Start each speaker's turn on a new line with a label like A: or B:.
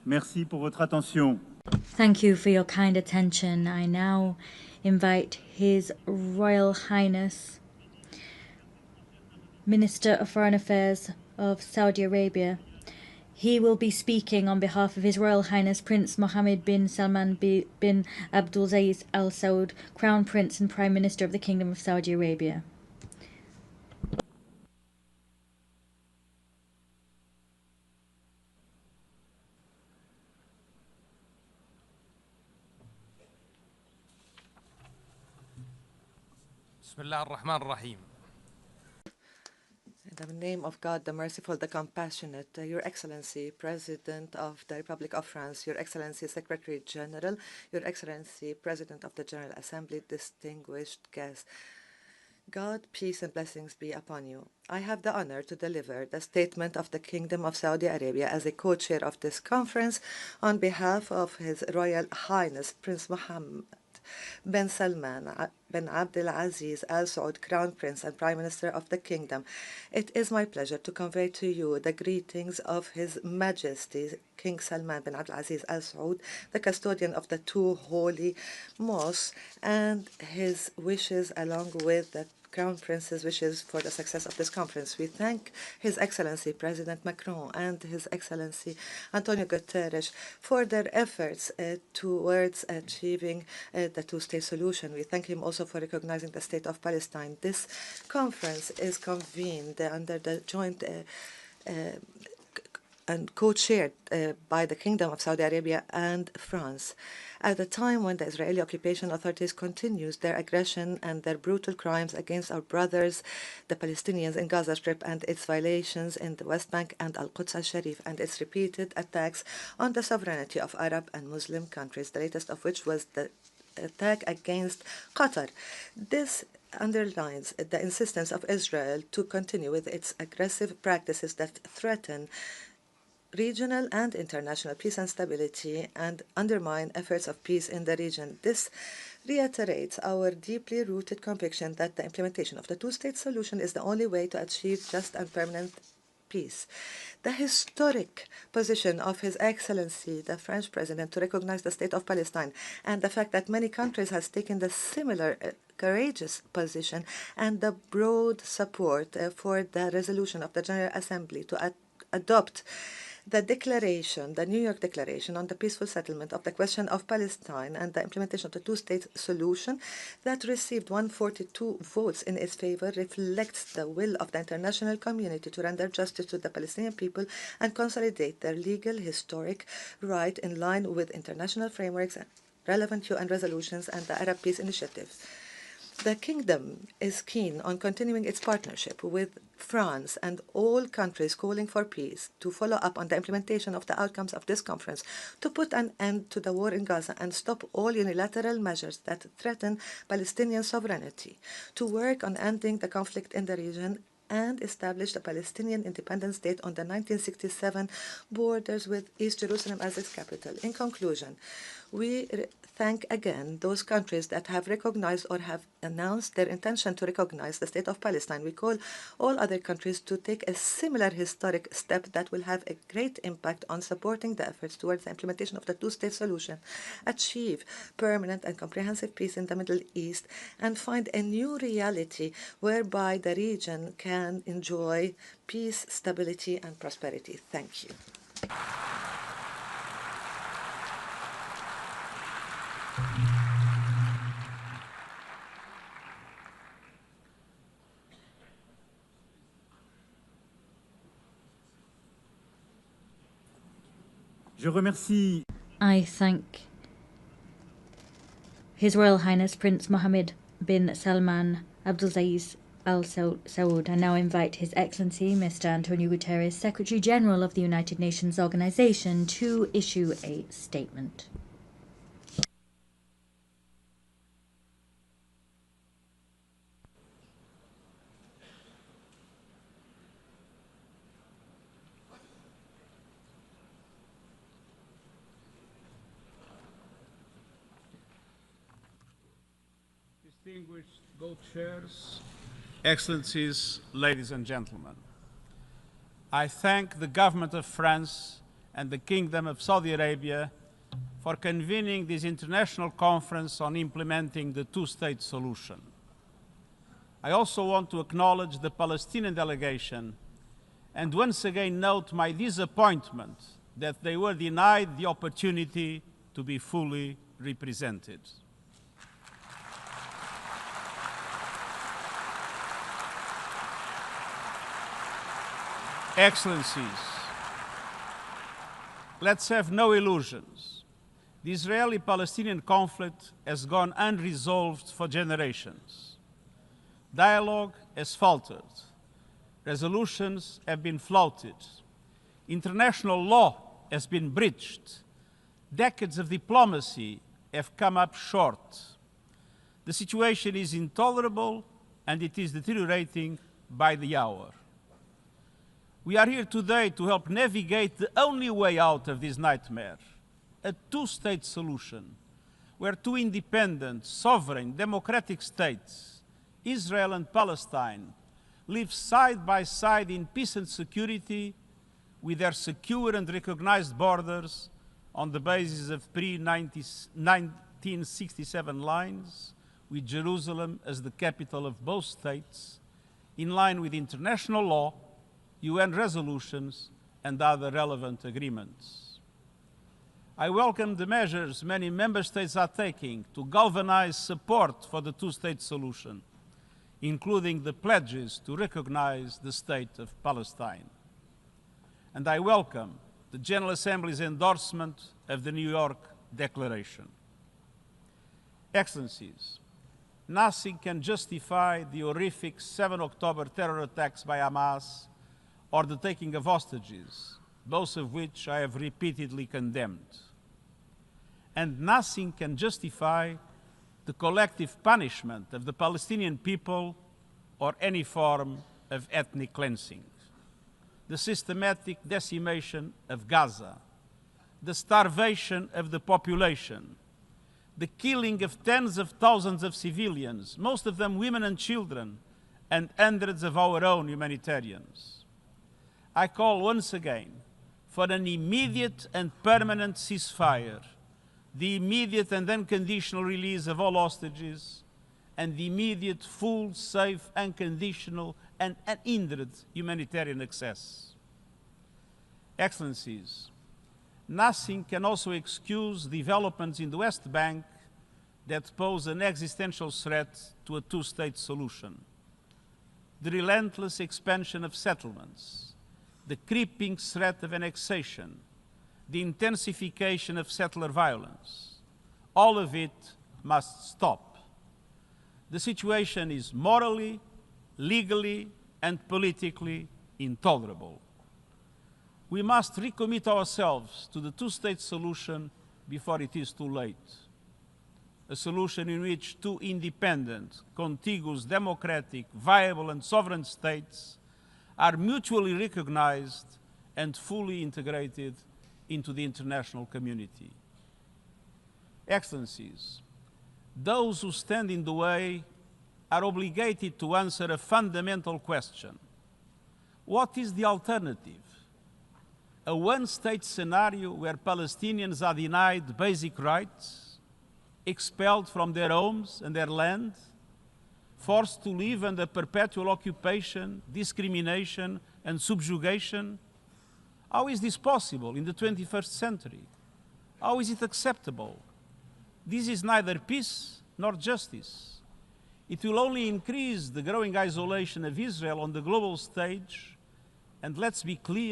A: Merci pour votre attention.
B: Thank you for your kind attention. I now invite His Royal Highness, Minister of Foreign Affairs of Saudi Arabia. He will be speaking on behalf of His Royal Highness Prince Mohammed bin Salman bin Abdulaziz Al Saud, Crown Prince and Prime Minister of the Kingdom of Saudi Arabia.
C: Bismillah ar-Rahman ar-Rahim.
D: In the name of God, the merciful, the compassionate, Your Excellency, President of the Republic of France, Your Excellency, Secretary General, Your Excellency, President of the General Assembly, distinguished guests. God, peace and blessings be upon you. I have the honor to deliver the statement of the Kingdom of Saudi Arabia as a co-chair of this conference on behalf of His Royal Highness Prince Mohammed bin Salman bin Abdulaziz Al Saud, Crown Prince and Prime Minister of the Kingdom. It is my pleasure to convey to you the greetings of His Majesty King Salman bin Abdulaziz Al Saud, the custodian of the two holy mosques, and his wishes along with the Crown Prince's wishes for the success of this conference. We thank His Excellency President Macron and His Excellency Antonio Guterres for their efforts towards achieving the two-state solution. We thank him also for recognizing the state of Palestine. This conference is convened under the joint and co-chaired by the Kingdom of Saudi Arabia and France. At a time when the Israeli occupation authorities continues their aggression and their brutal crimes against our brothers, the Palestinians in Gaza Strip, and its violations in the West Bank and Al-Quds al-Sharif, and its repeated attacks on the sovereignty of Arab and Muslim countries, the latest of which was the attack against Qatar. This underlines the insistence of Israel to continue with its aggressive practices that threaten regional and international peace and stability and undermine efforts of peace in the region. This reiterates our deeply rooted conviction that the implementation of the two-state solution is the only way to achieve just and permanent peace. The historic position of His Excellency, the French President, to recognize the state of Palestine, and the fact that many countries have taken the similar courageous position, and the broad support for the resolution of the General Assembly to adopt the declaration, the New York Declaration on the peaceful settlement of the question of Palestine and the implementation of the two-state solution that received 142 votes in its favor reflects the will of the international community to render justice to the Palestinian people and consolidate their legal, historic right in line with international frameworks, relevant UN resolutions, and the Arab Peace Initiative. The Kingdom is keen on continuing its partnership with France and all countries calling for peace to follow up on the implementation of the outcomes of this conference, to put an end to the war in Gaza and stop all unilateral measures that threaten Palestinian sovereignty, to work on ending the conflict in the region and establish the Palestinian independent state on the 1967 borders with East Jerusalem as its capital. In conclusion, we thank again those countries that have recognized or have announced their intention to recognize the state of Palestine. We call all other countries to take a similar historic step that will have a great impact on supporting the efforts towards the implementation of the two-state solution, achieve permanent and comprehensive peace in the Middle East, and find a new reality whereby the region can enjoy peace, stability, and prosperity. Thank you.
A: Je remercie.
B: I thank His Royal Highness Prince Mohammed bin Salman Abdulaziz Al Saud. I now invite His Excellency Mr. Antonio Guterres, Secretary General of the United Nations Organization, to issue a statement.
C: Distinguished co-chairs, Excellencies, ladies and gentlemen, I thank the government of France and the Kingdom of Saudi Arabia for convening this international conference on implementing the two-state solution. I also want to acknowledge the Palestinian delegation and once again note my disappointment that they were denied the opportunity to be fully represented. Excellencies, let's have no illusions. The Israeli-Palestinian conflict has gone unresolved for generations. Dialogue has faltered. Resolutions have been flouted. International law has been breached. Decades of diplomacy have come up short. The situation is intolerable and it is deteriorating by the hour. We are here today to help navigate the only way out of this nightmare, a two-state solution, where two independent, sovereign, democratic states, Israel and Palestine, live side by side in peace and security with their secure and recognized borders on the basis of pre-1967 lines, with Jerusalem as the capital of both states, in line with international law, UN resolutions, and other relevant agreements. I welcome the measures many member states are taking to galvanize support for the two-state solution, including the pledges to recognize the state of Palestine. And I welcome the General Assembly's endorsement of the New York Declaration. Excellencies, nothing can justify the horrific 7 October terror attacks by Hamas or the taking of hostages, both of which I have repeatedly condemned. And nothing can justify the collective punishment of the Palestinian people or any form of ethnic cleansing. The systematic decimation of Gaza, the starvation of the population, the killing of tens of thousands of civilians, most of them women and children, and hundreds of our own humanitarians. I call once again for an immediate and permanent ceasefire, the immediate and unconditional release of all hostages, and the immediate, full, safe, unconditional, and unhindered humanitarian access. Excellencies, nothing can also excuse developments in the West Bank that pose an existential threat to a two-state solution. The relentless expansion of settlements, the creeping threat of annexation, the intensification of settler violence, all of it must stop. The situation is morally, legally, and politically intolerable. We must recommit ourselves to the two-state solution before it is too late. A solution in which two independent, contiguous, democratic, viable, and sovereign states are mutually recognized and fully integrated into the international community. Excellencies, those who stand in the way are obligated to answer a fundamental question. What is the alternative? A one-state scenario where Palestinians are denied basic rights, expelled from their homes and their land, forced to live under perpetual occupation, discrimination, and subjugation? How is this possible in the 21st century? How is it acceptable? This is neither peace nor justice. It will only increase the growing isolation of Israel on the global stage, and let's be clear,